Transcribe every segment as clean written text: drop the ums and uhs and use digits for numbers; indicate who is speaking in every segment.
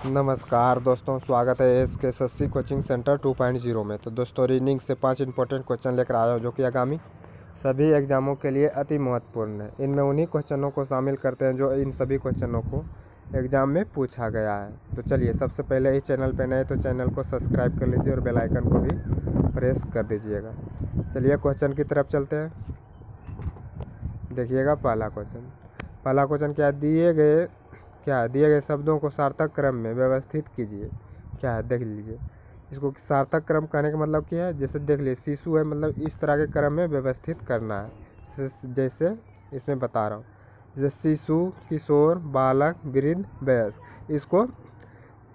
Speaker 1: नमस्कार दोस्तों, स्वागत है SKSSC कोचिंग सेंटर 2.0 में। तो दोस्तों, रीजनिंग से 5 इंपॉर्टेंट क्वेश्चन लेकर आया हूँ जो कि आगामी सभी एग्जामों के लिए अति महत्वपूर्ण है। इनमें उन्हीं क्वेश्चनों को शामिल करते हैं जो इन सभी क्वेश्चनों को एग्ज़ाम में पूछा गया है। तो चलिए, सबसे पहले इस चैनल पर नए तो चैनल को सब्सक्राइब कर लीजिए और बेल आइकन को भी प्रेस कर दीजिएगा। चलिए क्वेश्चन की तरफ चलते हैं। देखिएगा पहला क्वेश्चन क्या है, दिए गए शब्दों को सार्थक क्रम में व्यवस्थित कीजिए। क्या है, देख लीजिए। इसको सार्थक क्रम कहने का मतलब क्या है, जैसे देख लीजिए, शिशु है मतलब इस तरह के क्रम में व्यवस्थित करना है। जैसे इसमें बता रहा हूँ, जैसे शिशु, किशोर, बालक, वृद्ध, वयस्क। इसको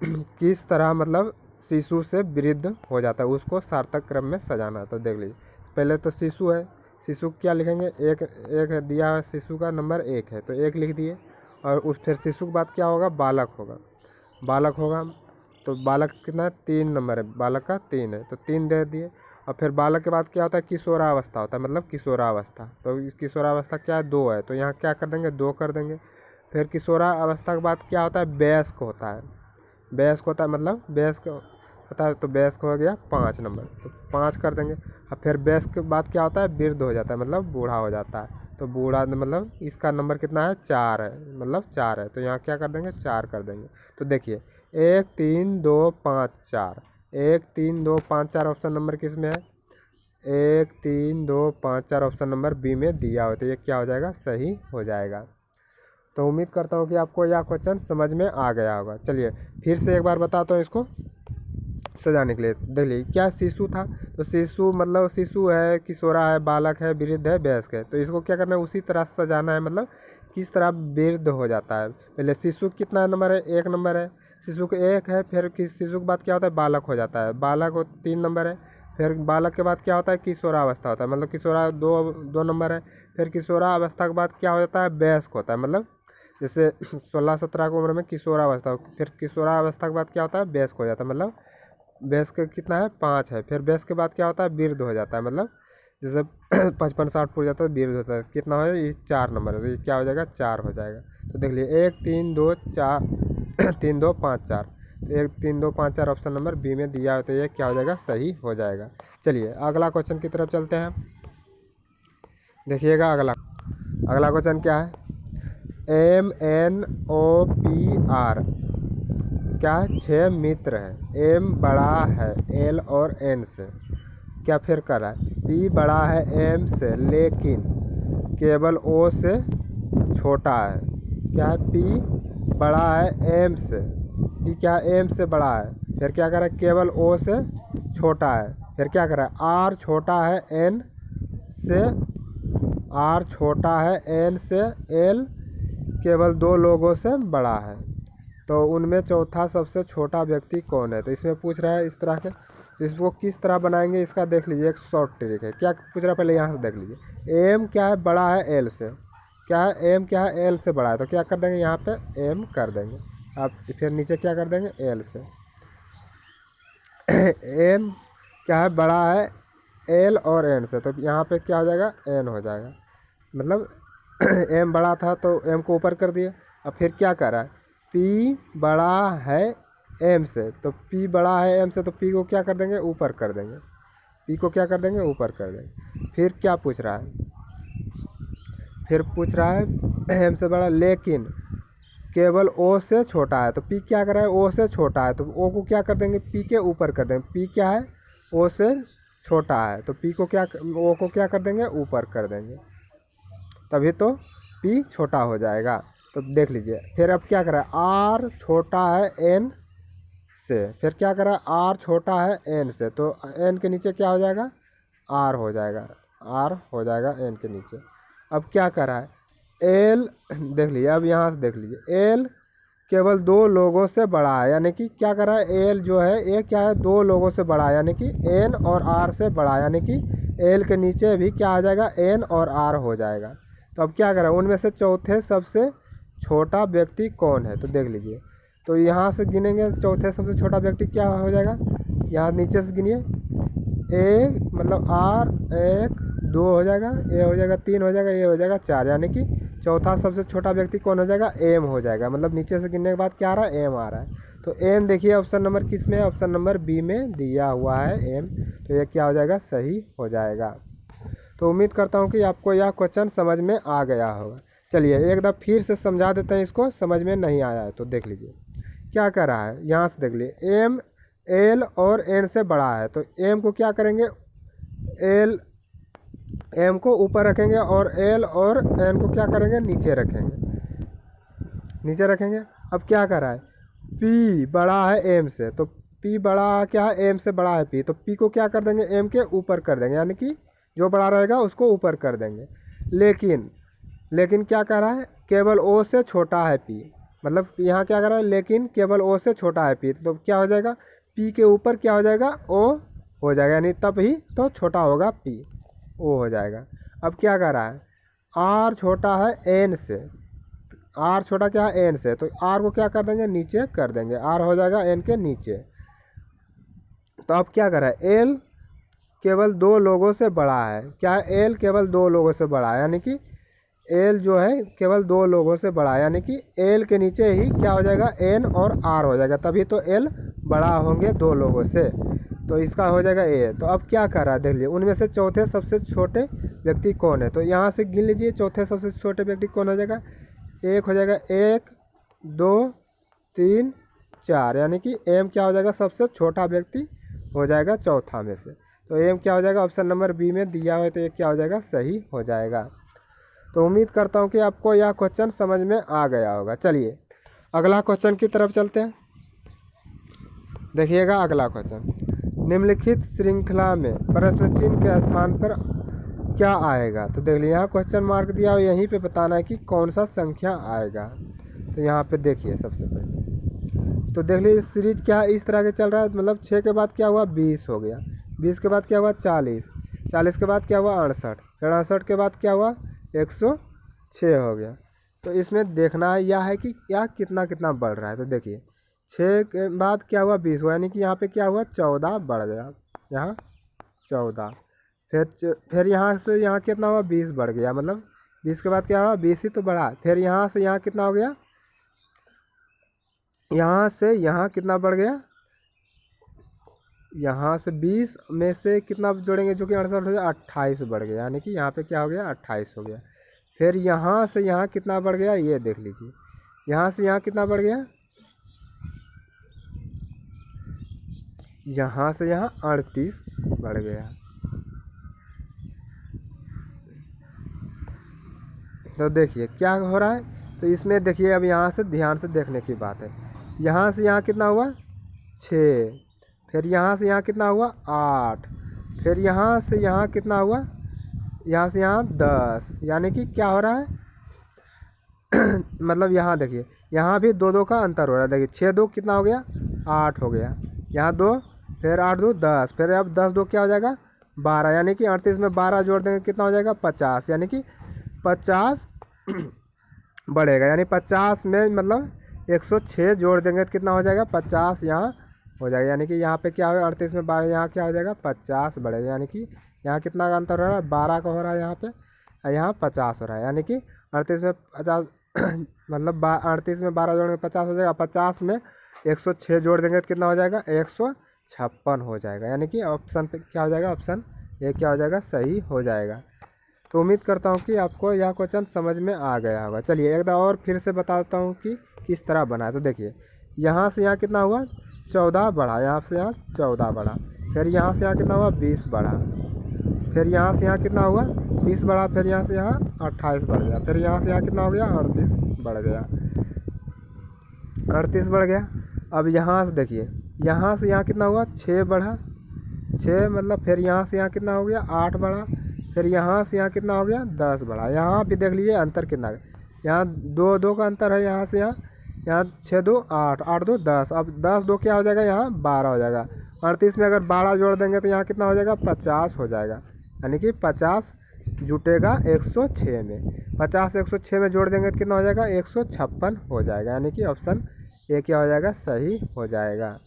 Speaker 1: किस तरह मतलब शिशु से वृद्ध हो जाता है उसको सार्थक क्रम में सजाना है। तो देख लीजिए, पहले तो शिशु है, शिशु क्या लिखेंगे, एक दिया है, शिशु का नंबर 1 है तो 1 लिख दिए। और उस फिर शिशु के बाद क्या होगा, बालक होगा। तो बालक कितना है, 3 नंबर है, बालक का 3 है तो 3 दे दिए। और फिर बालक के बाद क्या होता है, किशोरावस्था होता है, मतलब किशोरावस्था। तो इस किशोरावस्था क्या है, 2 है तो यहाँ क्या कर देंगे, 2 कर देंगे। फिर किशोरावस्था के बाद क्या होता है, वयस्क होता है, मतलब वयस्क होता है तो वयस्क हो गया 5 नंबर, तो 5 कर देंगे। और फिर वयस्क के बाद क्या होता है, वृद्ध हो जाता है, मतलब बूढ़ा हो जाता है। तो बूढ़ा मतलब इसका नंबर कितना है, 4 है, मतलब 4 है तो यहाँ क्या कर देंगे, 4 कर देंगे। तो देखिए 1 3 2 5 4, 1 3 2 5 4 ऑप्शन नंबर किस में है, 1 3 2 5 4 ऑप्शन नंबर बी में दिया हो, तो ये क्या हो जाएगा, सही हो जाएगा। तो उम्मीद करता हूँ कि आपको यह क्वेश्चन समझ में आ गया होगा। चलिए फिर से एक बार बताता हूँ इसको सजाने के लिए। देख लीजिए, क्या शिशु था, तो शिशु मतलब शिशु है, किशोरा है, बालक है, वृद्ध है, वयस्क है। तो इसको क्या करना है, उसी तरह सजाना है, मतलब किस तरह वृद्ध हो जाता है। पहले शिशु कितना नंबर है, 1 नंबर है, शिशु का 1 है। फिर शिशु के बाद क्या होता है, बालक हो जाता है, बालक को 3 नंबर है। फिर बालक के बाद क्या होता है, किशोरावस्था होता है, मतलब किशोरा 2 नंबर है। फिर किशोरावस्था के बाद क्या हो जाता है, वयस्क होता है, मतलब जैसे 16-17 की उम्र में किशोरावस्था। फिर किशोरावस्था के बाद क्या होता है, वयस्क हो जाता है, मतलब बेस का कितना है, 5 है। फिर बेस के बाद क्या होता है, वृद्ध हो जाता है, मतलब जैसे 55-60 पूर जाता है वृद्ध होता है। कितना हो जाएगा, ये 4 नंबर है तो ये क्या हो जाएगा, 4 हो जाएगा। तो देख लिए 1 3 2 4 3 2 5 4, तो 1 3 2 5 4 ऑप्शन नंबर बी में दिया है तो ये क्या हो जाएगा, सही हो जाएगा। चलिए अगला क्वेश्चन की तरफ चलते हैं। देखिएगा अगला क्वेश्चन क्या है, MNOPR क्या है, 6 मित्र है। M बड़ा है L और N से, क्या फिर कर रहा है, P बड़ा है M से लेकिन केवल O से छोटा है। क्या है, P बड़ा है M से, P क्या है, M से बड़ा है। फिर क्या कर रहा है, केवल O से छोटा है। फिर क्या कर रहा है, R छोटा है N से, R छोटा है N से, L केवल 2 लोगों से बड़ा है। तो उनमें चौथा सबसे छोटा व्यक्ति कौन है। तो इसमें पूछ रहा है इस तरह के, इसको किस तरह बनाएंगे इसका देख लीजिए, एक शॉर्ट ट्रिक है। क्या पूछ रहा है, पहले यहाँ से देख लीजिए, M क्या है, बड़ा है L से, क्या है, M क्या है, L से बड़ा है, तो क्या कर देंगे, यहाँ पे M कर देंगे। अब फिर नीचे क्या कर देंगे, L से M क्या है, बड़ा है L और N से, तो यहाँ पे क्या हो जाएगा, N हो जाएगा, मतलब M बड़ा था तो M को ऊपर कर दिए। अब फिर क्या कर रहा है, P बड़ा है M से, तो P बड़ा है M से तो P को क्या कर देंगे, ऊपर कर देंगे, P को क्या कर देंगे, ऊपर कर देंगे। फिर क्या पूछ रहा है, फिर पूछ रहा है M से बड़ा लेकिन केवल O से छोटा है। तो P क्या कर रहा है, O से छोटा है तो O को क्या कर देंगे, P के ऊपर कर देंगे। P क्या है, O से छोटा है तो P को क्या, O को क्या कर देंगे, ऊपर कर देंगे, तभी तो P छोटा हो जाएगा। तो देख लीजिए, फिर अब क्या करा, R छोटा है N से, फिर क्या करा, R छोटा है N से, तो N के नीचे क्या हो जाएगा, R हो जाएगा, R हो जाएगा N के नीचे। अब क्या करा है, L देख लीजिए, अब यहाँ से देख लीजिए, L केवल 2 लोगों से बड़ा है, यानी कि क्या करा है, L जो है ये क्या है, 2 लोगों से बड़ा है, यानी कि N और R से बड़ा है, यानी कि L के नीचे भी क्या आ जाएगा, N और R हो जाएगा। तो अब क्या करें, उनमें से चौथे सबसे छोटा व्यक्ति कौन है। तो देख लीजिए, तो यहाँ से गिनेंगे चौथे सबसे छोटा व्यक्ति क्या हो जाएगा, यहाँ नीचे से गिनिए, ए मतलब R 1 2 हो जाएगा, ए हो जाएगा 3 हो जाएगा, ए हो जाएगा 4, यानी कि चौथा सबसे छोटा व्यक्ति कौन हो जाएगा, एम हो जाएगा। मतलब नीचे से गिनने के बाद क्या आ रहा है, एम आ रहा है। तो एम देखिए ऑप्शन नंबर किस में है, ऑप्शन नंबर बी में दिया हुआ है एम। तो ये क्या हो जाएगा, सही हो जाएगा। तो उम्मीद करता हूँ कि आपको यह क्वेश्चन समझ में आ गया होगा। चलिए एक दफ़ा फिर से समझा देते हैं, इसको समझ में नहीं आया है तो देख लीजिए क्या कर रहा है। यहाँ से देख लीजिए एम एल और एन से बड़ा है, तो एम को क्या करेंगे, एम को ऊपर रखेंगे और एल और एन को क्या करेंगे, नीचे रखेंगे। अब क्या कर रहा है, पी बड़ा है एम से, तो पी बड़ा क्या है, एम से बड़ा है पी, तो पी को क्या कर देंगे, एम के ऊपर कर देंगे, यानी कि जो बड़ा रहेगा उसको ऊपर कर देंगे। लेकिन क्या कर रहा है, केवल ओ से छोटा है पी, मतलब यहाँ क्या कर रहा है, लेकिन केवल ओ से छोटा है पी, तो क्या हो जाएगा, पी के ऊपर क्या हो जाएगा, ओ हो जाएगा, यानी तब ही तो छोटा होगा पी, ओ हो जाएगा। अब क्या कर रहा है, आर छोटा है एन से, आर छोटा क्या है, एन से, तो आर को क्या कर देंगे, नीचे कर देंगे, आर हो जाएगा एन के नीचे। तो अब क्या कर रहा है, एल केवल 2 लोगों से बड़ा है, क्या है, एल केवल 2 लोगों से बड़ा है, यानी कि एल जो है केवल 2 लोगों से बड़ा है, यानी कि एल के नीचे ही क्या हो जाएगा, एन और आर हो जाएगा, तभी तो एल बड़ा होंगे 2 लोगों से, तो इसका हो जाएगा ए। तो अब क्या कर रहा है, देख लीजिए उनमें से चौथे सबसे छोटे व्यक्ति कौन है, तो यहाँ से गिन लीजिए चौथे सबसे छोटे व्यक्ति कौन हो जाएगा, एक हो जाएगा, 1 2 3 4, यानी कि एम क्या हो जाएगा, सबसे छोटा व्यक्ति हो जाएगा चौथा में से। तो एम क्या हो जाएगा, ऑप्शन नंबर बी में दिया हुआ है, तो ये क्या हो जाएगा, सही हो जाएगा। तो उम्मीद करता हूँ कि आपको यह क्वेश्चन समझ में आ गया होगा। चलिए अगला क्वेश्चन की तरफ चलते हैं। देखिएगा अगला क्वेश्चन, निम्नलिखित श्रृंखला में प्रश्न चिन्ह के स्थान पर क्या आएगा। तो देख लीजिए यहाँ क्वेश्चन मार्क दिया और यहीं पे बताना है कि कौन सा संख्या आएगा। तो यहाँ पे देखिए सबसे पहले तो देख लीजिए सीरीज क्या इस तरह के चल रहा है, मतलब 6 के बाद क्या हुआ, 20 हो गया, 20 के बाद क्या हुआ, 40, 40 के बाद क्या हुआ, 68, फिर 68 के बाद क्या हुआ, 106 हो गया। तो इसमें देखना है यह है कि क्या कितना कितना बढ़ रहा है। तो देखिए 6 के बाद क्या हुआ, 20 हुआ, यानी कि यहाँ पे क्या हुआ, 14 बढ़ गया, यहाँ 14, फिर यहाँ से यहाँ कितना हुआ, 20 बढ़ गया, मतलब 20 के बाद क्या हुआ, 20 ही तो बढ़ा, फिर यहाँ से यहाँ कितना हो गया, यहाँ से यहाँ कितना बढ़ गया, यहाँ से 20 में से कितना जोड़ेंगे जो कि 68 हो गया, 28 बढ़ गया, यानी कि यहाँ पे क्या हो गया, 28 हो गया। फिर यहाँ से यहाँ कितना बढ़ गया, ये देख लीजिए, यहाँ से यहाँ कितना बढ़ गया, यहाँ से यहाँ 38 बढ़ गया। तो देखिए क्या हो रहा है, तो इसमें देखिए अब यहाँ से ध्यान से देखने की बात है, यहाँ से यहाँ कितना हुआ, 6, फिर यहाँ से यहाँ कितना हुआ, 8, फिर यहाँ से यहाँ कितना हुआ, यहाँ से यहाँ 10, यानी कि क्या हो रहा है मतलब यहाँ देखिए यहाँ भी 2 2 का अंतर हो रहा है। देखिए 6 2 कितना हो गया, 8 हो गया, यहाँ 2, फिर 8 2 10, फिर अब 10 2 क्या हो जाएगा, 12, यानी कि 38 में 12 जोड़ देंगे कितना हो जाएगा, 50, यानी कि 50 बढ़ेगा, यानी 50 में मतलब 106 जोड़ देंगे तो कितना हो जाएगा, 50 यहाँ हो जाएगा, यानी कि यहाँ पे क्या होगा, 38 में 12, यहाँ क्या हो जाएगा, 50 बढ़ेगा, यानी कि यहाँ कितना का अंतर हो रहा है, 12 का हो रहा है यहाँ पे, यहाँ 50 हो रहा है, यानी कि 38 में 50 मतलब 38 में 12 जोड़ेंगे 50 हो जाएगा, 50 में 106 जोड़ देंगे तो कितना हो जाएगा, 156 हो जाएगा, यानी कि ऑप्शन पे क्या हो जाएगा, ऑप्शन ये क्या हो जाएगा, सही हो जाएगा। तो उम्मीद करता हूँ कि आपको यह क्वेश्चन समझ में आ गया होगा। चलिए एक बार और फिर से बताता हूँ कि किस तरह बना है। तो देखिए यहाँ से यहाँ कितना हुआ, 14 बढ़ा, यहाँ से यहाँ 14 बढ़ा, फिर यहाँ से यहाँ कितना हुआ, 20 बढ़ा, फिर यहाँ से यहाँ कितना हुआ, 20 बढ़ा, फिर यहाँ से यहाँ 28 बढ़ गया, फिर यहाँ से यहाँ कितना हो गया, 38 बढ़ गया, 38 बढ़ गया। अब यहाँ से देखिए यहाँ से यहाँ कितना हुआ, 6 बढ़ा, 6 मतलब फिर यहाँ से यहाँ कितना हो गया, 8 बढ़ा, फिर यहाँ से यहाँ कितना हो गया, 10 बढ़ा। यहाँ भी देख लीजिए अंतर कितना है, यहाँ 2 2 का अंतर है, यहाँ से यहाँ, यहाँ 6 2 8, 8 2 10, अब 10 2 क्या हो जाएगा, यहाँ 12 हो जाएगा। 38 में अगर 12 जोड़ देंगे तो यहाँ कितना हो जाएगा, 50 हो जाएगा, यानी कि 50 जुटेगा 106 में, 50 106 में जोड़ देंगे तो कितना हो जाएगा, 156 हो जाएगा, यानी कि ऑप्शन ए क्या हो जाएगा, सही हो जाएगा।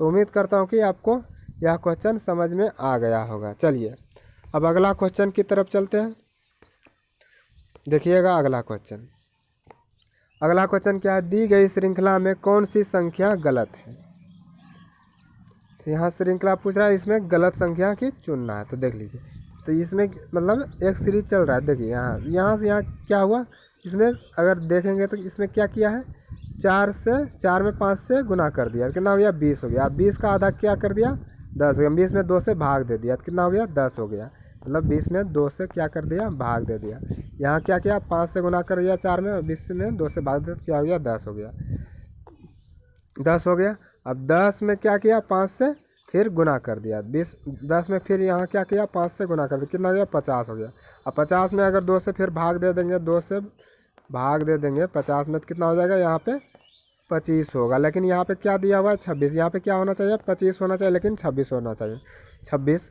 Speaker 1: तो उम्मीद करता हूँ कि आपको यह क्वेश्चन समझ में आ गया होगा। चलिए अब अगला क्वेश्चन की तरफ चलते हैं। देखिएगा अगला क्वेश्चन, अगला क्वेश्चन क्या है, दी गई श्रृंखला में कौन सी संख्या गलत है। तो यहाँ श्रृंखला पूछ रहा है, इसमें गलत संख्या की चुनना है। तो देख लीजिए, तो इसमें मतलब एक सीरीज चल रहा है। देखिए यहाँ से यहाँ क्या हुआ, इसमें अगर देखेंगे तो इसमें क्या किया है, 4 में 5 से गुना कर दिया, कितना हो गया 20 हो गया। 20 का आधा क्या कर दिया 10 हो गया। 20 में 2 से भाग दे दिया, कितना हो गया 10 हो गया। मतलब 20 में 2 से क्या कर दिया भाग दे दिया। यहाँ क्या किया 5 से गुना कर दिया 4 में, और 20 में 2 से भाग दे, क्या हो गया 10 हो गया। 10 हो गया। अब 10 में क्या किया 5 से फिर गुना कर दिया। 10 में फिर यहाँ क्या किया 5 से गुना कर दिया, कितना हो गया 50 हो गया। अब 50 में अगर 2 से फिर भाग दे देंगे, 2 से भाग दे देंगे 50 में, तो कितना हो जाएगा यहाँ पे 25 होगा। लेकिन यहाँ पे क्या दिया हुआ है 26, यहाँ पे क्या होना चाहिए 25 होना चाहिए, लेकिन 26 होना चाहिए। 26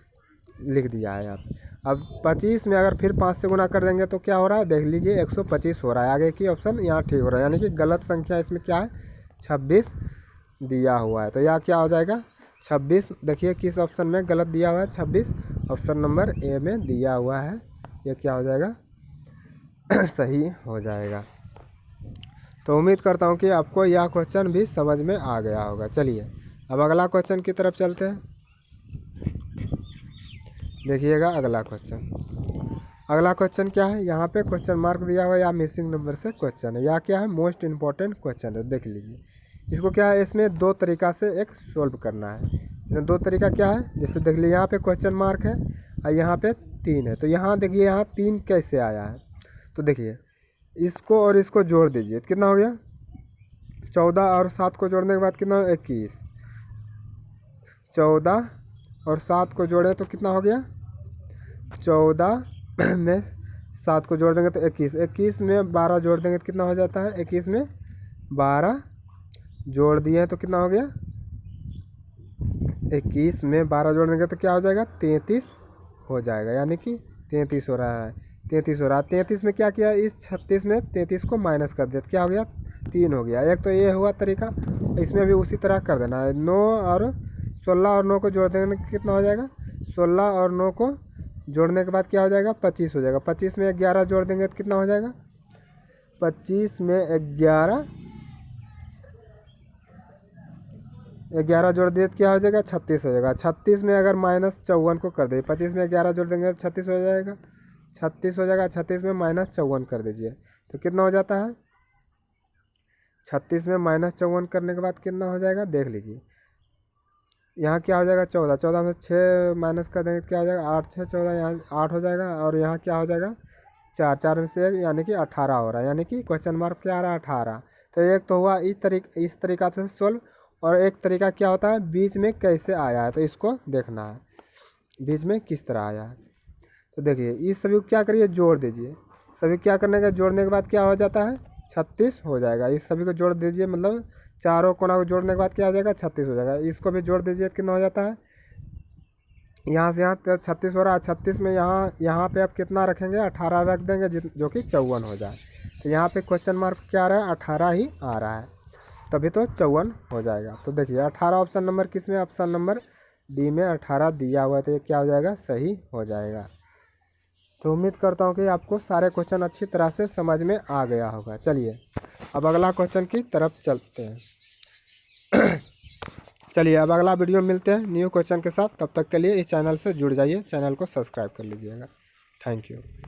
Speaker 1: लिख दिया है यहाँ पे। अब 25 में अगर फिर 5 से गुना कर देंगे तो क्या हो रहा है, देख लीजिए 125 हो रहा है। आगे की ऑप्शन यहाँ ठीक हो रहा है, यानी कि गलत संख्या इसमें क्या है 26 दिया हुआ है। तो यहाँ क्या हो जाएगा 26। देखिए किस ऑप्शन में गलत दिया हुआ है 26, ऑप्शन नंबर ए में दिया हुआ है। ये क्या हो जाएगा सही हो जाएगा। तो उम्मीद करता हूँ कि आपको यह क्वेश्चन भी समझ में आ गया होगा। चलिए अब अगला क्वेश्चन की तरफ चलते हैं। देखिएगा अगला क्वेश्चन क्या है, यहाँ पे क्वेश्चन मार्क दिया हुआ है या मिसिंग नंबर से क्वेश्चन है, या क्या है मोस्ट इम्पॉर्टेंट क्वेश्चन है। देख लीजिए इसको क्या है, इसमें 2 तरीका से एक सोल्व करना है। इसमें 2 तरीका क्या है, जैसे देख लीजिए यहाँ पे क्वेश्चन मार्क है और यहाँ पे 3 है। तो यहाँ देखिए यहाँ 3 कैसे आया है। तो देखिए इसको और इसको जोड़ दीजिए, कितना हो गया 14 और 7 को जोड़ने के बाद कितना 21। 14 और 7 को जोड़े तो कितना हो गया 14 में 7 को जोड़ देंगे तो 21। 21 में 12 जोड़ देंगे तो कितना हो जाता है, 21 में 12 जोड़ दिए तो कितना हो गया 21 में 12 जोड़ देंगे तो क्या हो जाएगा 33 हो जाएगा। यानी कि 33 हो रहा है, 33 हो रहा है। 33 में क्या किया, इस 36 में 33 को माइनस कर दिया तो क्या हो गया 3 हो गया। एक तो ये हुआ तरीका, इसमें भी उसी तरह कर देना है। 9 और 16 और 9 को जोड़ देंगे कितना हो जाएगा, 16 और 9 को जोड़ने के बाद क्या हो जाएगा 25 हो जाएगा। 25 में 11 जोड़ देंगे तो कितना हो जाएगा, 25 में 11 जोड़ दिए तो क्या हो जाएगा 36 हो जाएगा। 36 में अगर -54 को कर दे, 25 में 11 जोड़ देंगे तो 36 हो जाएगा, 36 हो जाएगा। 36 में -54 कर दीजिए तो कितना हो जाता है, 36 में -54 करने के बाद कितना हो जाएगा देख लीजिए। यहाँ क्या हो जाएगा 14, 14 में 6 माइनस कर देंगे तो क्या हो जाएगा 8 6 14, यहाँ 8 हो जाएगा। और यहाँ क्या हो जाएगा 4, 4 में से 1 यानी कि 18 हो रहा है, यानी कि क्वेश्चन मार्क क्या आ रहा है 18। तो एक तो हुआ इस तरीका से सोल्व, और एक तरीका क्या होता है बीच में कैसे आया है, तो इसको देखना है बीच में किस तरह आया है। तो देखिए इस सभी को क्या करिए जोड़ दीजिए, सभी क्या करने का जोड़ने के बाद क्या हो जाता है 36 हो जाएगा। इस सभी को जोड़ दीजिए, मतलब चारों कोना को जोड़ने के बाद क्या हो जाएगा 36 हो जाएगा। इसको भी जोड़ दीजिए कितना हो जाता है, यहाँ से यहाँ 36 हो रहा है। 36 में यहाँ पे आप कितना रखेंगे 18 रख देंगे, जो कि 54 हो जाए। तो यहाँ पे क्वेश्चन मार्क क्या आ रहा है 18 ही आ रहा है, तभी तो 54 हो जाएगा। तो देखिए 18 ऑप्शन नंबर किस में, ऑप्शन नंबर डी में 18 दिया हुआ है, तो ये क्या हो जाएगा सही हो जाएगा। तो उम्मीद करता हूँ कि आपको सारे क्वेश्चन अच्छी तरह से समझ में आ गया होगा। चलिए अब अगला क्वेश्चन की तरफ चलते हैं। चलिए अब अगला वीडियो मिलते हैं न्यू क्वेश्चन के साथ। तब तक के लिए इस चैनल से जुड़ जाइए, चैनल को सब्सक्राइब कर लीजिएगा। Thank you.